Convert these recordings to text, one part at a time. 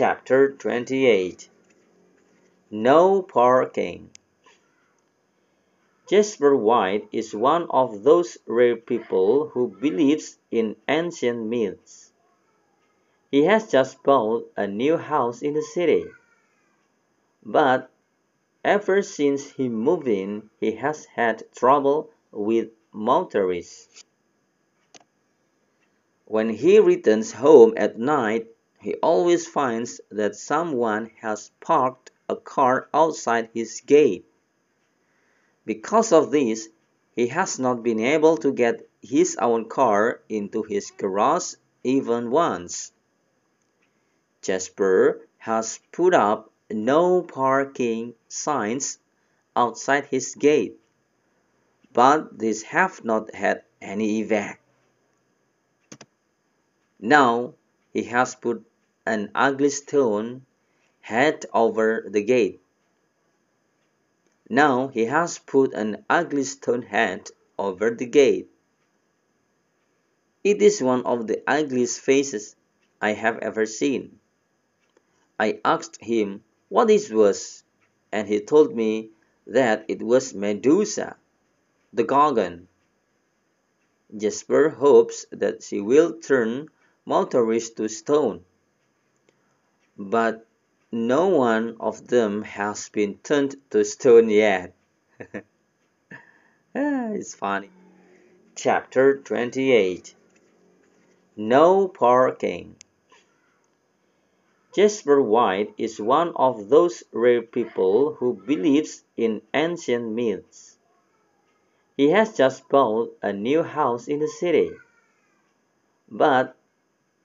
Chapter 28. No Parking. Jasper White is one of those rare people who believes in ancient myths. He has just bought a new house in the city, but ever since he moved in, he has had trouble with motorists. When he returns home at night, he always finds that someone has parked a car outside his gate. Because of this, he has not been able to get his own car into his garage even once. Jasper has put up no parking signs outside his gate, but these have not had any effect. Now he has put an ugly stone head over the gate. Now he has put an ugly stone head over the gate. It is one of the ugliest faces I have ever seen. I asked him what it was, and he told me that it was Medusa, the Gorgon. Jasper hopes that she will turn motorists to stone, but no one of them has been turned to stone yet. It's funny. Chapter 28. No Parking. Jasper White is one of those rare people who believes in ancient myths. He has just bought a new house in the city, but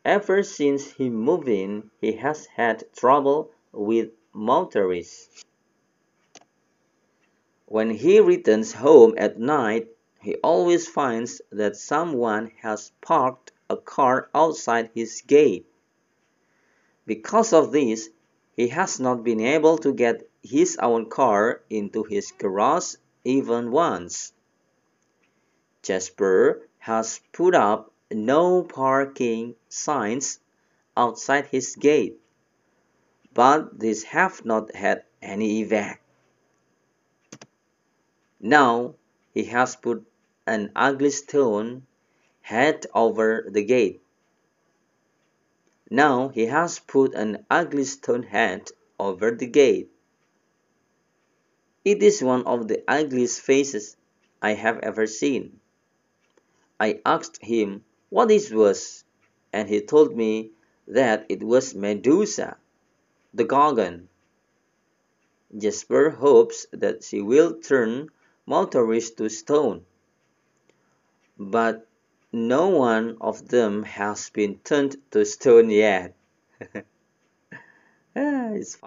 ever since he moved in, he has had trouble with motorists. When he returns home at night, he always finds that someone has parked a car outside his gate. Because of this, he has not been able to get his own car into his garage even once. Jasper has put up no parking signs outside his gate, but these have not had any effect. Now he has put an ugly stone head over the gate. Now he has put an ugly stone head over the gate. It is one of the ugliest faces I have ever seen. I asked him what it was, and he told me that it was Medusa, the Gorgon. Jasper hopes that she will turn motorists to stone, but no one of them has been turned to stone yet. It's